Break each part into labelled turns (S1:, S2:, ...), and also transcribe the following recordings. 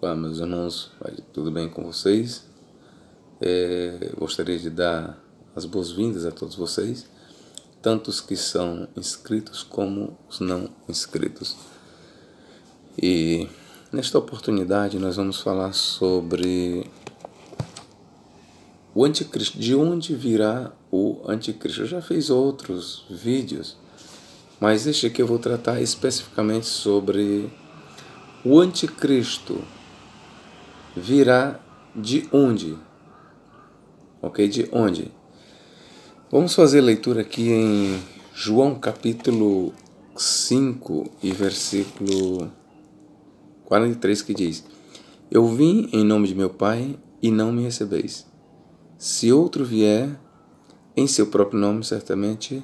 S1: Olá, meus irmãos, tudo bem com vocês? Gostaria de dar as boas-vindas a todos vocês, tanto os que são inscritos como os não inscritos. E nesta oportunidade nós vamos falar sobre o anticristo, de onde virá o anticristo. Eu já fiz outros vídeos, mas este aqui eu vou tratar especificamente sobre o anticristo. Virá de onde? Ok? De onde? Vamos fazer a leitura aqui em João capítulo 5 e versículo 43, que diz: Eu vim em nome de meu Pai e não me recebeis. Se outro vier em seu próprio nome, certamente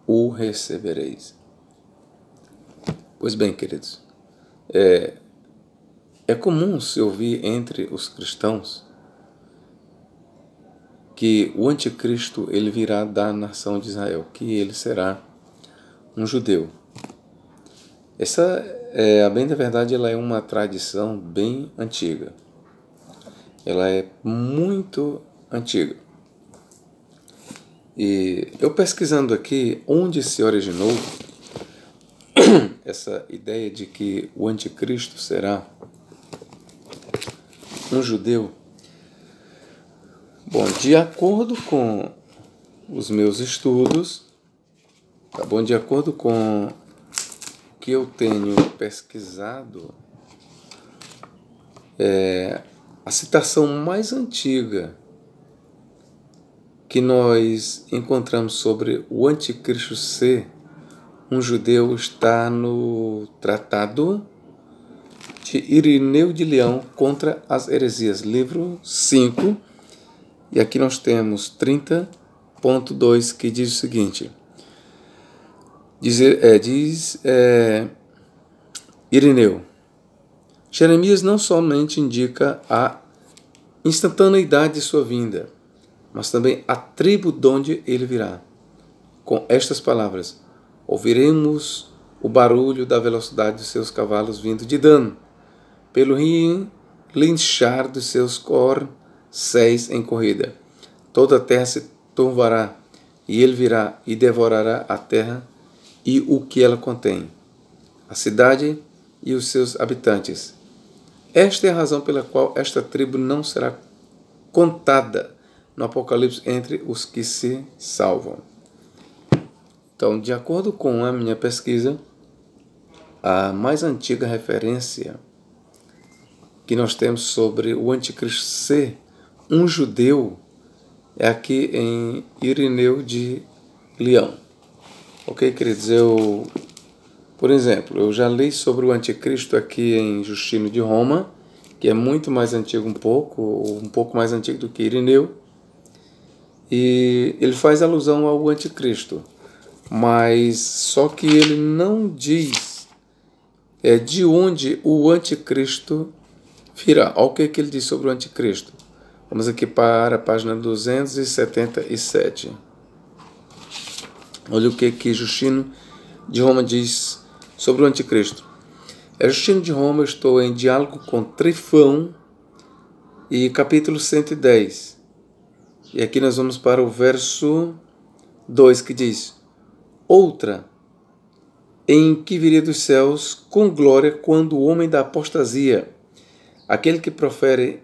S1: o recebereis. Pois bem, queridos, é comum se ouvir entre os cristãos que o anticristo ele virá da nação de Israel, que ele será um judeu. Essa, a bem da verdade, ela é uma tradição bem antiga. Ela é muito antiga. E eu pesquisando aqui onde se originou essa ideia de que o anticristo será um judeu. Bom, de acordo com os meus estudos, tá bom? De acordo com o que eu tenho pesquisado, a citação mais antiga que nós encontramos sobre o anticristo ser um judeu está no Tratado de Irineu de Leão contra as heresias, livro 5, e aqui nós temos 30.2, que diz o seguinte: diz Irineu, Jeremias não somente indica a instantaneidade de sua vinda, mas também a tribo de onde ele virá. Com estas palavras: ouviremos o barulho da velocidade dos seus cavalos vindo de Dan, pelo relinchar dos seus corcéis em corrida. Toda a terra se turvará, e ele virá e devorará a terra e o que ela contém, a cidade e os seus habitantes. Esta é a razão pela qual esta tribo não será contada no Apocalipse entre os que se salvam. Então, de acordo com a minha pesquisa, a mais antiga referência que nós temos sobre o anticristo ser um judeu é aqui em Irineu de Leão. Ok, queridos? Por exemplo, eu já li sobre o anticristo aqui em Justino de Roma, que é muito mais antigo um pouco mais antigo do que Irineu, e ele faz alusão ao anticristo, mas só que ele não diz de onde o anticristo virá. Olha o que ele diz sobre o anticristo. Vamos aqui para a página 277. Olha o que Justino de Roma diz sobre o anticristo. Justino de Roma, estou em diálogo com Trifão, e capítulo 110. E aqui nós vamos para o verso 2, que diz: outra, em que viria dos céus com glória quando o homem da apostasia, aquele que profere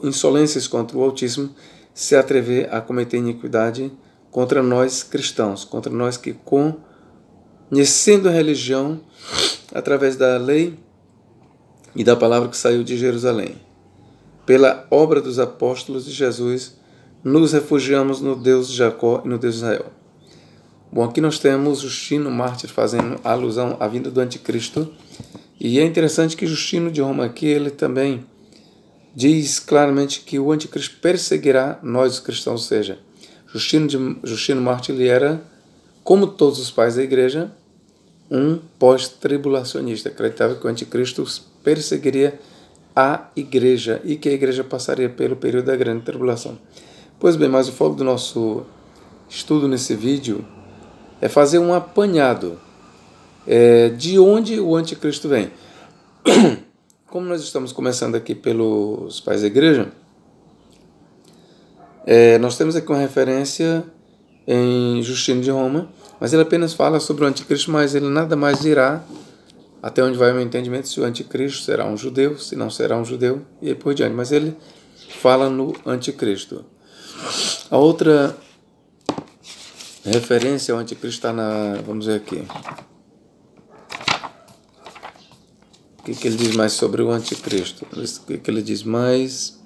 S1: insolências contra o Altíssimo, se atrever a cometer iniquidade contra nós cristãos, contra nós que, conhecendo a religião através da lei e da palavra que saiu de Jerusalém, pela obra dos apóstolos de Jesus, nos refugiamos no Deus de Jacó e no Deus de Israel. Bom, aqui nós temos Justino Mártir fazendo alusão à vinda do anticristo. E é interessante que Justino de Roma aqui, ele também diz claramente que o anticristo perseguirá nós os cristãos, ou seja, Justino Mártir, ele era, como todos os pais da igreja, um pós-tribulacionista. Acreditava que o anticristo perseguiria a igreja e que a igreja passaria pelo período da grande tribulação. Pois bem, mas o foco do nosso estudo nesse vídeo é fazer um apanhado de onde o anticristo vem. como nós estamos começando aqui pelos pais da igreja, nós temos aqui uma referência em Justino de Roma, mas ele apenas fala sobre o anticristo, mas ele nada mais dirá, até onde vai o meu entendimento, se o anticristo será um judeu, se não será um judeu, e aí por diante. Mas ele fala no anticristo. A outra referência ao anticristo está vamos ver aqui. O que ele diz mais sobre o anticristo? O que ele diz mais?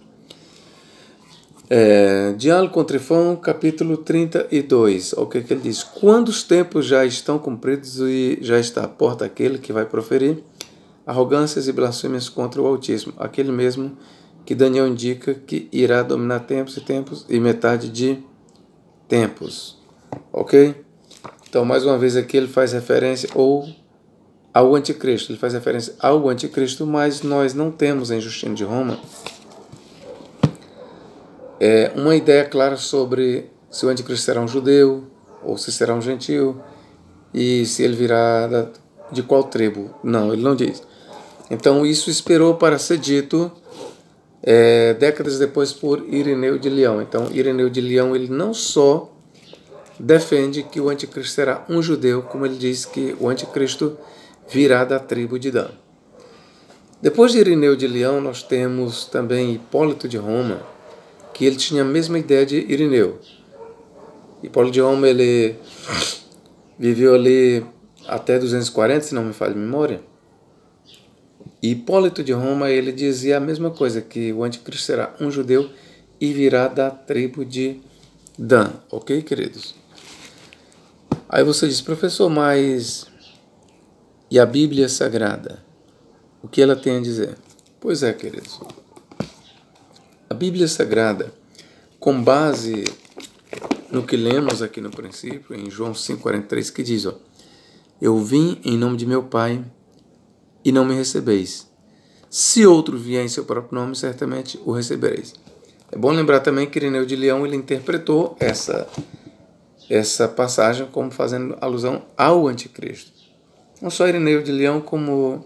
S1: Diálogo com Trifão, capítulo 32. O que ele diz? Quando os tempos já estão cumpridos e já está à porta aquele que vai proferir arrogâncias e blasfêmias contra o Altíssimo, aquele mesmo que Daniel indica que irá dominar tempos e metade de tempos. Ok? Então, mais uma vez aqui ele faz referência ao anticristo. Ele faz referência ao anticristo, mas nós não temos em Justino de Roma uma ideia clara sobre se o anticristo será um judeu ou se será um gentio e se ele virá de qual tribo. Não, ele não diz. Então isso esperou para ser dito décadas depois por Irineu de Leão. Então Irineu de Leão ele não só defende que o anticristo será um judeu, como ele diz que o anticristo virá da tribo de Dan. Depois de Irineu de Leão nós temos também Hipólito de Roma, que ele tinha a mesma ideia de Irineu. Hipólito de Roma ele viveu ali até 240, se não me falha a memória. E Hipólito de Roma ele dizia a mesma coisa, que o anticristo será um judeu e virá da tribo de Dan. Ok, queridos? Aí você diz, professor, mas e a Bíblia Sagrada? O que ela tem a dizer? Pois é, queridos. A Bíblia Sagrada, com base no que lemos aqui no princípio, em João 5,43, que diz, eu vim em nome de meu Pai e não me recebeis. Se outro vier em seu próprio nome, certamente o recebereis. É bom lembrar também que Irineu de Leão ele interpretou essa passagem como fazendo alusão ao anticristo. Não só Irineu de Leão, como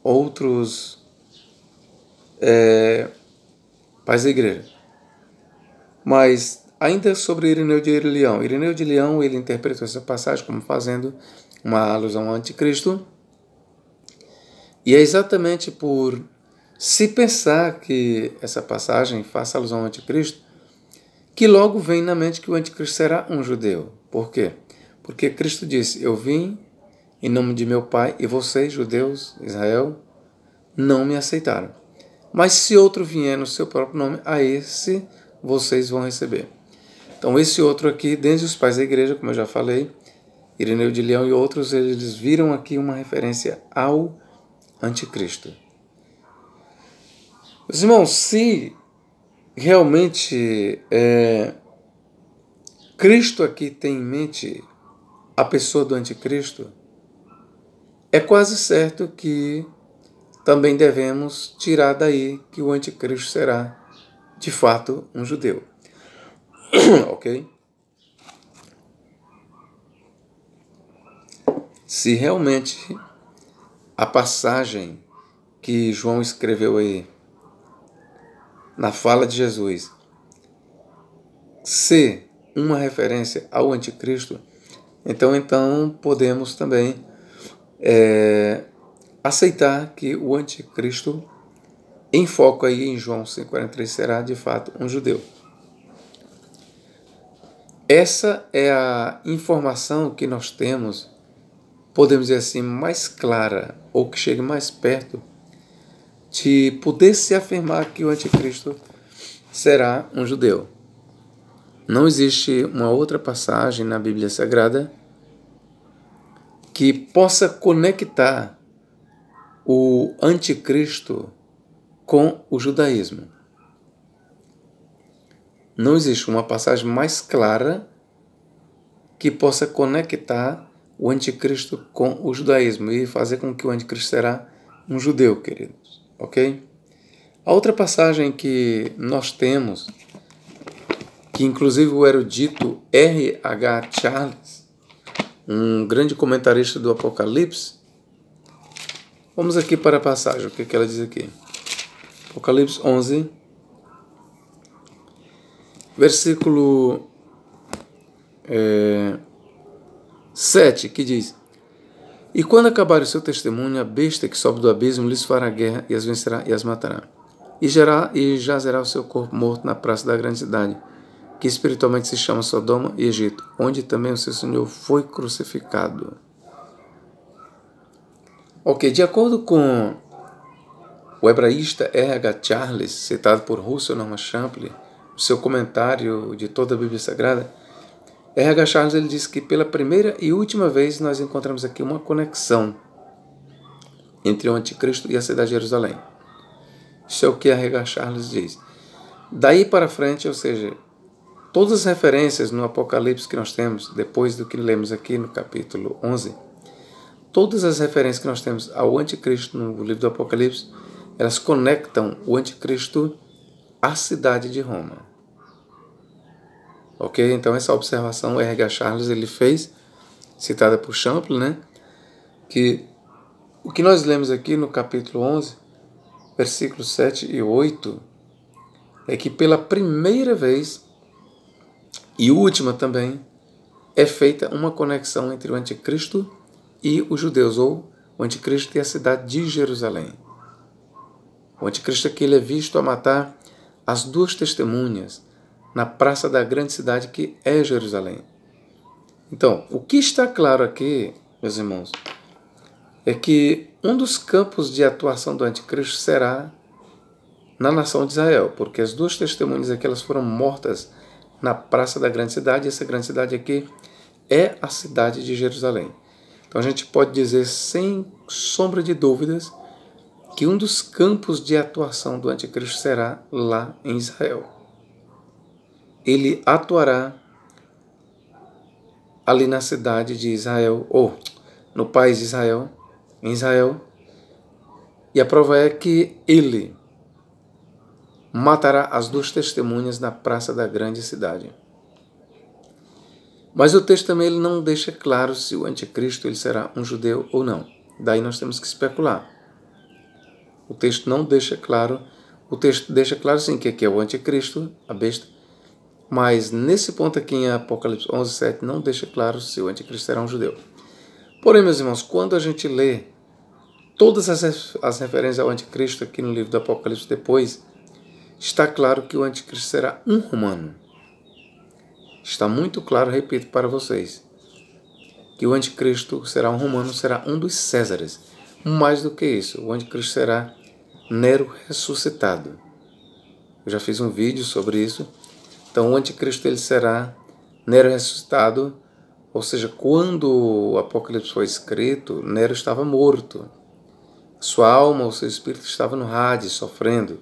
S1: outros pais da igreja. Mas ainda sobre Irineu de Leão. Irineu de Leão ele interpretou essa passagem como fazendo uma alusão ao anticristo. E é exatamente por se pensar que essa passagem faça alusão ao anticristo que logo vem na mente que o anticristo será um judeu. Por quê? Porque Cristo disse, eu vim em nome de meu Pai e vocês, judeus, Israel, não me aceitaram. Mas se outro vier no seu próprio nome, a esse vocês vão receber. Então esse outro aqui, dentre os pais da igreja, como eu já falei, Irineu de Leão e outros, eles viram aqui uma referência ao anticristo. Meus irmãos, se realmente Cristo aqui tem em mente a pessoa do anticristo, é quase certo que também devemos tirar daí que o anticristo será, de fato, um judeu. Ok? Se realmente a passagem que João escreveu aí, na fala de Jesus, ser uma referência ao anticristo, então podemos também aceitar que o anticristo, em foco aí em João 5,43, será de fato um judeu. Essa é a informação que nós temos, podemos dizer assim, mais clara, ou que chegue mais perto de poder se afirmar que o anticristo será um judeu. Não existe uma outra passagem na Bíblia Sagrada que possa conectar o anticristo com o judaísmo. Não existe uma passagem mais clara que possa conectar o anticristo com o judaísmo e fazer com que o anticristo será um judeu, queridos. Ok? A outra passagem que nós temos, que inclusive o erudito R.H. Charles, um grande comentarista do Apocalipse, Vamos aqui para a passagem, o que ela diz aqui? Apocalipse 11, versículo 7, que diz: E quando acabar o seu testemunho, a besta que sobe do abismo lhes fará guerra e as vencerá e as matará. E jazerá o seu corpo morto na praça da grande cidade, que espiritualmente se chama Sodoma e Egito, onde também o seu Senhor foi crucificado. Ok, de acordo com o hebraísta R.H. Charles, citado por Russell Norman Champlin, no seu comentário de toda a Bíblia Sagrada, R.H. Charles ele diz que pela primeira e última vez nós encontramos aqui uma conexão entre o anticristo e a cidade de Jerusalém. Isso é o que R.H. Charles diz. Daí para frente, ou seja, todas as referências no Apocalipse que nós temos, depois do que lemos aqui no capítulo 11, todas as referências que nós temos ao anticristo no livro do Apocalipse, elas conectam o anticristo à cidade de Roma. Ok? Então essa observação o R.H. Charles ele fez, citada por Champlin, né? Que o que nós lemos aqui no capítulo 11, versículos 7 e 8, é que pela primeira vez e última também é feita uma conexão entre o anticristo e os judeus, ou o anticristo e a cidade de Jerusalém. O anticristo aqui ele é visto a matar as duas testemunhas na praça da grande cidade que é Jerusalém. Então, o que está claro aqui, meus irmãos, é que um dos campos de atuação do anticristo será na nação de Israel, porque as duas testemunhas aqui elas foram mortas na praça da grande cidade, e essa grande cidade aqui é a cidade de Jerusalém. Então a gente pode dizer sem sombra de dúvidas que um dos campos de atuação do anticristo será lá em Israel. Ele atuará ali na cidade de Israel, ou no país de Israel, em Israel, e a prova é que ele matará as duas testemunhas na praça da grande cidade. Mas o texto também ele não deixa claro se o anticristo ele será um judeu ou não. Daí nós temos que especular. O texto não deixa claro, o texto deixa claro sim que aqui é o anticristo, a besta, mas nesse ponto aqui em Apocalipse 11, 7 não deixa claro se o anticristo será um judeu. Porém, meus irmãos, quando a gente lê todas as referências ao anticristo aqui no livro do Apocalipse depois, está claro que o anticristo será um romano. Está muito claro, repito para vocês, que o anticristo será um romano, será um dos Césares. Mais do que isso, o anticristo será Nero ressuscitado. Eu já fiz um vídeo sobre isso. Então o anticristo ele será Nero ressuscitado, ou seja, quando o Apocalipse foi escrito, Nero estava morto. Sua alma, o seu espírito estava no Hades, sofrendo.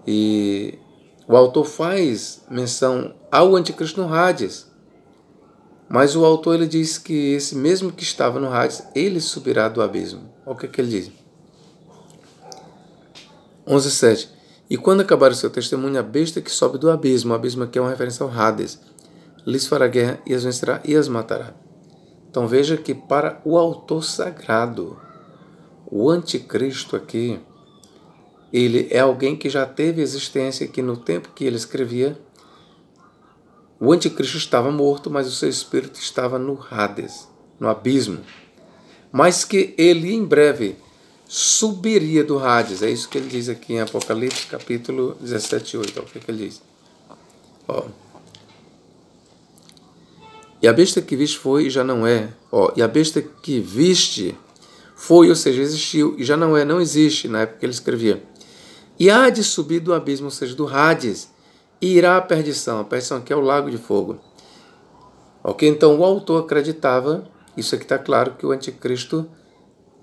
S1: E o autor faz menção ao anticristo no Hades. Mas o autor ele diz que esse mesmo que estava no Hades, ele subirá do abismo. Olha o que ele diz. 11:7. E quando acabar o seu testemunho, a besta que sobe do abismo, o abismo aqui é uma referência ao Hades, lhes fará guerra e as vencerá e as matará. Então veja que para o autor sagrado, o anticristo aqui, ele é alguém que já teve existência, que no tempo que ele escrevia, o anticristo estava morto, mas o seu espírito estava no Hades, no abismo. Mas que ele em breve subiria do Hades. É isso que ele diz aqui em Apocalipse, capítulo 17, 8. Olha o que ele diz. E a besta que viste foi e já não é. E a besta que viste foi, ou seja, existiu e já não é, não existe, na época que ele escrevia. E há de subir do abismo, ou seja, do Hades, e irá à perdição. A perdição aqui é o lago de fogo. Ok? Então o autor acreditava, isso aqui está claro, que o anticristo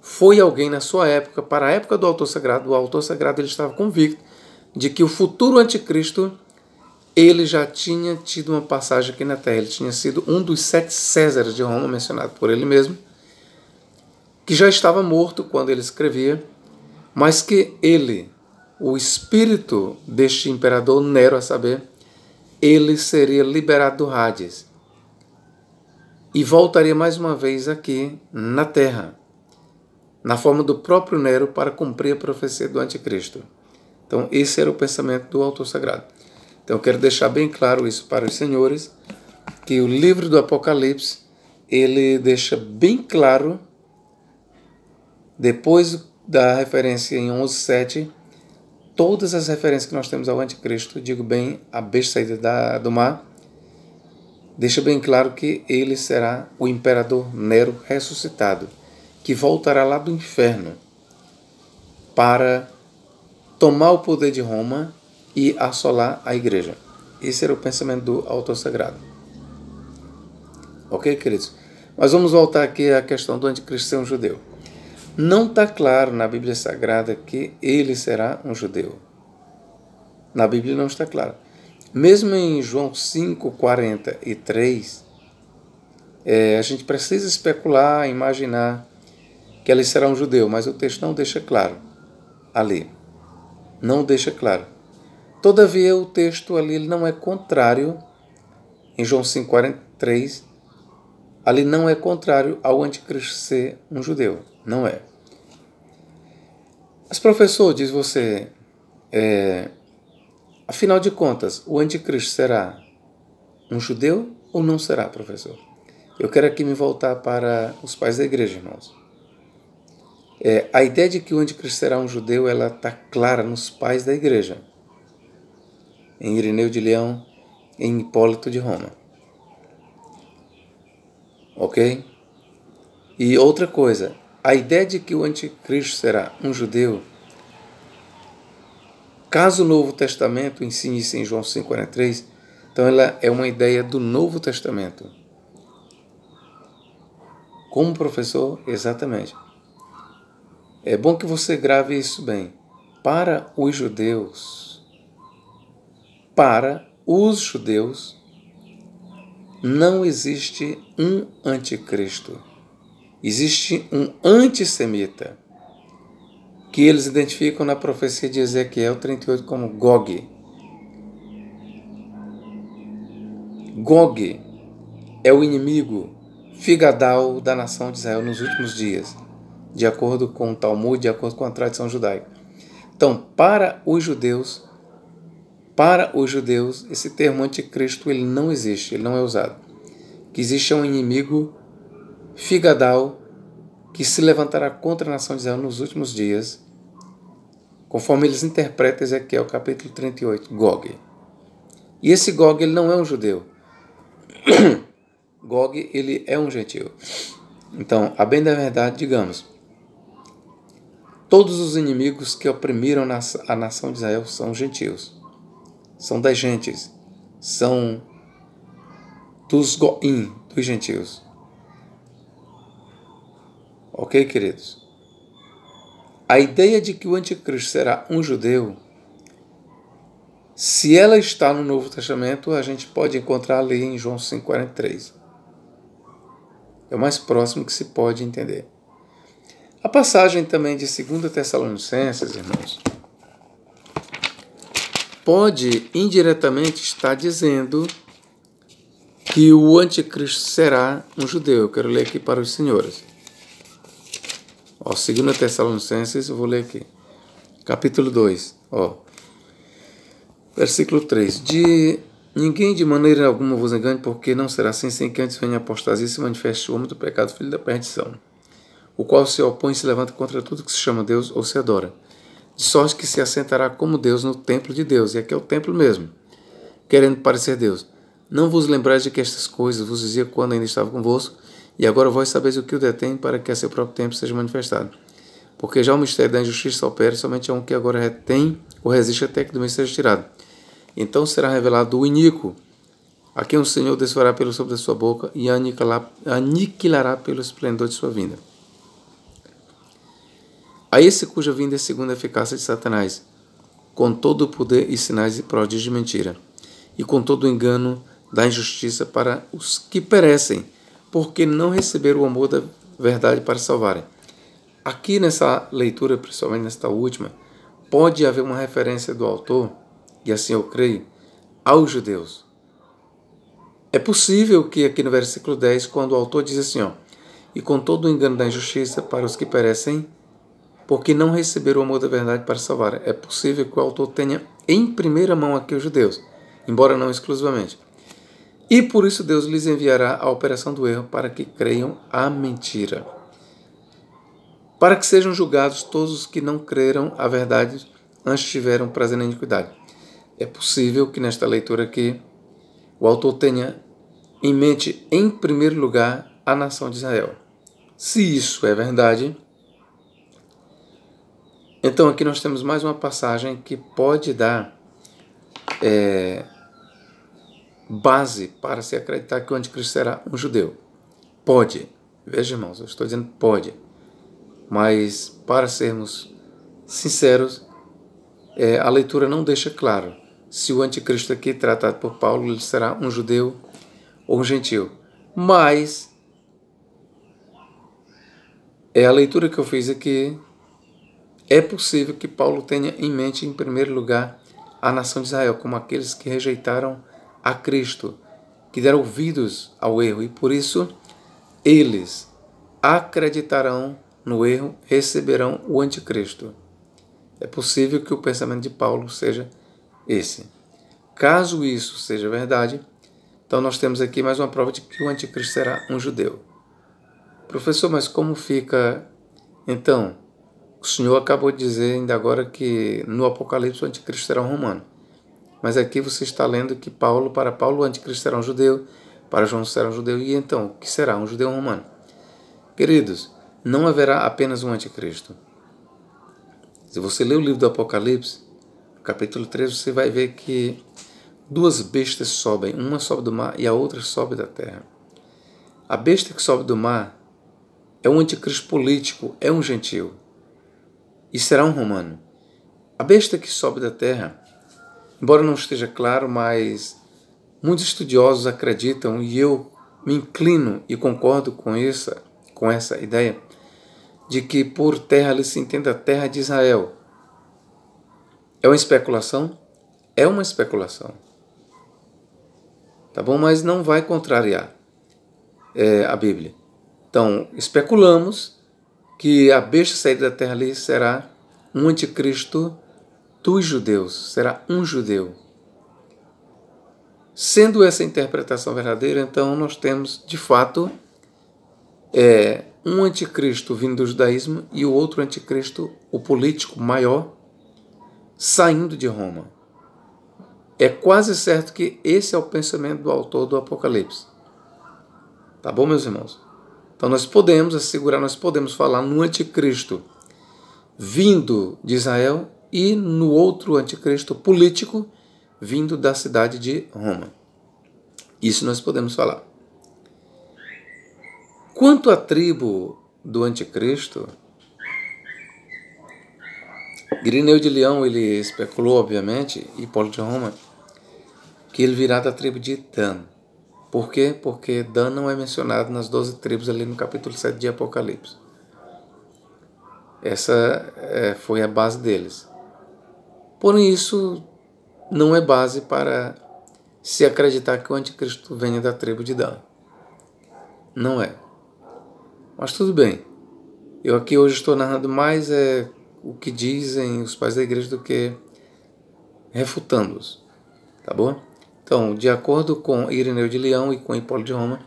S1: foi alguém na sua época, para a época do autor sagrado. O autor sagrado ele estava convicto de que o futuro anticristo ele já tinha tido uma passagem aqui na Terra. Ele tinha sido um dos 7 Césares de Roma, mencionado por ele mesmo, que já estava morto quando ele escrevia, mas que ele, o espírito deste imperador Nero, a saber, ele seria liberado do Hades e voltaria mais uma vez aqui na Terra, na forma do próprio Nero para cumprir a profecia do anticristo. Então, esse era o pensamento do autor sagrado. Então, eu quero deixar bem claro isso para os senhores, que o livro do Apocalipse, ele deixa bem claro, depois da referência em 11:7, todas as referências que nós temos ao anticristo, digo bem, a besta saída do mar, deixa bem claro que ele será o imperador Nero ressuscitado, que voltará lá do inferno para tomar o poder de Roma e assolar a igreja. Esse era o pensamento do autor sagrado. Ok, queridos? Mas vamos voltar aqui à questão do anticristo ser um judeu. Não está claro na Bíblia Sagrada que ele será um judeu. Na Bíblia não está claro. Mesmo em João 5:43, a gente precisa especular, imaginar que ele será um judeu, mas o texto não deixa claro ali. Não deixa claro. Todavia, o texto ali ele não é contrário, em João 5:43, ali não é contrário ao anticristo ser um judeu. Não é. Mas, professor, diz você, afinal de contas, o anticristo será um judeu ou não será, professor? Eu quero aqui me voltar para os pais da igreja, irmãos. A ideia de que o anticristo será um judeu, ela está clara nos pais da igreja. Em Irineu de Leão, em Hipólito de Roma. Ok? E outra coisa, a ideia de que o anticristo será um judeu, caso o Novo Testamento ensine isso em João 5:43, então ela é uma ideia do Novo Testamento. Como professor? Exatamente. É bom que você grave isso bem. Para os judeus, não existe um anticristo. Existe um antissemita, que eles identificam na profecia de Ezequiel 38 como Gog. Gog é o inimigo figadal da nação de Israel nos últimos dias, de acordo com o Talmud, de acordo com a tradição judaica. Então, para os judeus, esse termo anticristo ele não existe, ele não é usado. O que existe é um inimigo figadal que se levantará contra a nação de Israel nos últimos dias, conforme eles interpretam Ezequiel capítulo 38, Gog. E esse Gog ele não é um judeu. Gog ele é um gentio. Então, a bem da verdade, digamos, todos os inimigos que oprimiram a nação de Israel são gentios. São das gentes. São dos goim, dos gentios. Ok, queridos? A ideia de que o anticristo será um judeu, se ela está no Novo Testamento, a gente pode encontrar ali em João 5:43. É o mais próximo que se pode entender. A passagem também de 2 Tessalonicenses, irmãos, pode indiretamente estar dizendo que o anticristo será um judeu. Eu quero ler aqui para os senhores. 2 Tessalonicenses, eu vou ler aqui. Capítulo 2, versículo 3. Ninguém de maneira alguma vos engane, porque não será assim sem que antes venha a apostasia e se manifeste o homem do pecado, filho da perdição, o qual se opõe e se levanta contra tudo que se chama Deus ou se adora, de sorte que se assentará como Deus no templo de Deus, e aqui é o templo mesmo, querendo parecer Deus. Não vos lembrais de que estas coisas vos dizia quando ainda estava convosco, e agora vós sabeis o que o detém, para que a seu próprio tempo seja manifestado. Porque já o mistério da injustiça opera, somente a um que agora retém ou resiste até que do meio seja tirado. Então será revelado o iníquo, a quem o Senhor desfará pelo sopro da sua boca e aniquilará pelo esplendor de sua vinda. A esse cuja vinda é segundo a eficácia de Satanás, com todo o poder e sinais e prodígios de mentira, e com todo o engano da injustiça para os que perecem, porque não receberam o amor da verdade para salvarem. Aqui nessa leitura, principalmente nesta última, pode haver uma referência do autor, e assim eu creio, aos judeus. É possível que aqui no versículo 10, quando o autor diz assim, e com todo o engano da injustiça para os que perecem, porque não receberam o amor da verdade para salvar. É possível que o autor tenha em primeira mão aqui os judeus, embora não exclusivamente. E por isso Deus lhes enviará a operação do erro para que creiam a mentira. Para que sejam julgados todos os que não creram a verdade antes tiveram prazer na iniquidade. É possível que nesta leitura aqui o autor tenha em mente, em primeiro lugar, a nação de Israel. Se isso é verdade, então aqui nós temos mais uma passagem que pode dar base para se acreditar que o anticristo será um judeu. Pode. Veja, irmãos, eu estou dizendo pode. Mas, para sermos sinceros, a leitura não deixa claro se o anticristo aqui, tratado por Paulo, ele será um judeu ou um gentil. Mas, a leitura que eu fiz aqui, é possível que Paulo tenha em mente, em primeiro lugar, a nação de Israel, como aqueles que rejeitaram a Cristo, que deram ouvidos ao erro, e por isso eles acreditarão no erro, receberão o anticristo. É possível que o pensamento de Paulo seja esse. Caso isso seja verdade, então nós temos aqui mais uma prova de que o anticristo será um judeu. Professor, mas como fica então? O senhor acabou de dizer ainda agora que no Apocalipse o anticristo será um romano. Mas aqui você está lendo que para Paulo o anticristo será um judeu, para João será um judeu, e então, o que será? Um judeu ou um romano? Queridos, não haverá apenas um anticristo. Se você ler o livro do Apocalipse, capítulo 3, você vai ver que duas bestas sobem, uma sobe do mar e a outra sobe da terra. A besta que sobe do mar é um anticristo político, é um gentil, e será um romano. A besta que sobe da terra, embora não esteja claro, mas muitos estudiosos acreditam, e eu me inclino e concordo com essa ideia, de que por terra ali se entenda a terra de Israel. É uma especulação? É uma especulação. Tá bom? Mas não vai contrariar a Bíblia. Então, especulamos que a besta saída da terra ali será um anticristo dos judeus, será um judeu. Sendo essa interpretação verdadeira, então nós temos, de fato, um anticristo vindo do judaísmo e o outro anticristo, o político maior, saindo de Roma. É quase certo que esse é o pensamento do autor do Apocalipse. Tá bom, meus irmãos? Então nós podemos falar no anticristo vindo de Israel e no outro anticristo político vindo da cidade de Roma. Isso nós podemos falar. Quanto à tribo do anticristo, Irineu de Leão ele especulou, obviamente, e Paulo de Roma, que ele virá da tribo de Dan. Por quê? Porque Dan não é mencionado nas 12 tribos ali no capítulo 7 de Apocalipse. Essa foi a base deles. Porém, isso não é base para se acreditar que o anticristo venha da tribo de Dan. Não é. Mas tudo bem. Eu aqui hoje estou narrando mais o que dizem os pais da igreja do que refutando-os. Tá bom? Então, de acordo com Irineu de Leão e com Hipólito de Roma,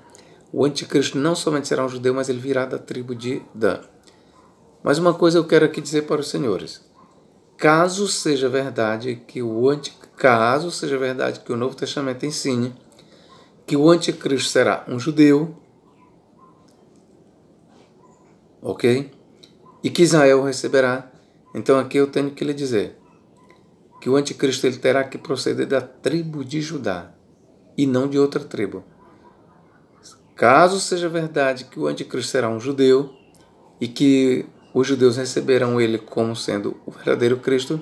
S1: o anticristo não somente será um judeu, mas ele virá da tribo de Dan. Mas uma coisa eu quero aqui dizer para os senhores. Caso seja verdade que o Novo Testamento ensine que o anticristo será um judeu, ok? E que Israel receberá, então aqui eu tenho que lhe dizer que o anticristo ele terá que proceder da tribo de Judá e não de outra tribo. Caso seja verdade que o anticristo será um judeu e que os judeus receberão ele como sendo o verdadeiro Cristo,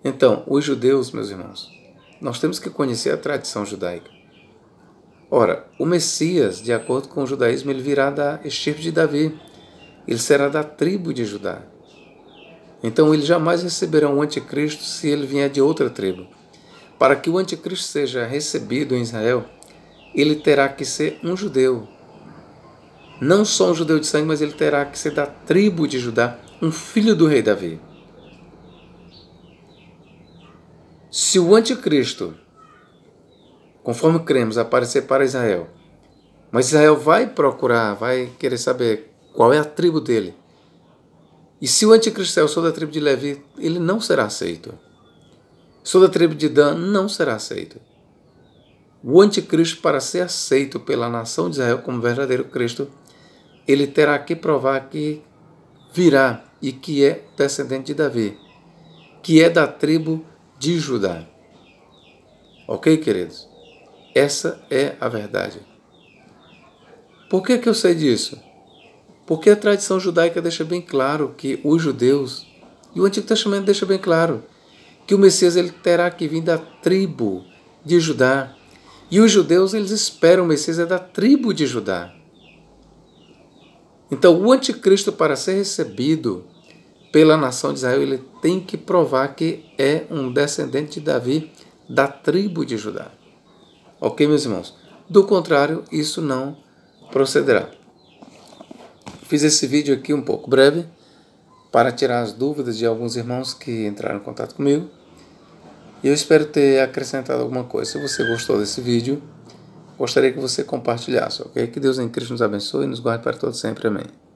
S1: então, os judeus, meus irmãos, nós temos que conhecer a tradição judaica. Ora, o Messias, de acordo com o judaísmo, ele virá da estirpe de Davi. Ele será da tribo de Judá. Então, ele jamais receberá um anticristo se ele vier de outra tribo. Para que o anticristo seja recebido em Israel, ele terá que ser um judeu. Não só um judeu de sangue, mas ele terá que ser da tribo de Judá, um filho do rei Davi. Se o anticristo, conforme cremos, aparecer para Israel, mas Israel vai procurar, vai querer saber qual é a tribo dele. E se o anticristo é, eu sou da tribo de Levi, ele não será aceito. Sou da tribo de Dan, não será aceito. O anticristo, para ser aceito pela nação de Israel como verdadeiro Cristo, ele terá que provar que virá e que é descendente de Davi, que é da tribo de Judá. Ok, queridos? Essa é a verdade. Por que eu sei disso? Porque a tradição judaica deixa bem claro que os judeus, e o Antigo Testamento deixa bem claro, que o Messias ele terá que vir da tribo de Judá. E os judeus eles esperam o Messias é da tribo de Judá. Então o anticristo, para ser recebido pela nação de Israel, ele tem que provar que é um descendente de Davi da tribo de Judá. Ok, meus irmãos? Do contrário, isso não procederá. Fiz esse vídeo aqui um pouco breve para tirar as dúvidas de alguns irmãos que entraram em contato comigo. E eu espero ter acrescentado alguma coisa. Se você gostou desse vídeo, gostaria que você compartilhasse, ok? Que Deus em Cristo nos abençoe e nos guarde para todos sempre. Amém.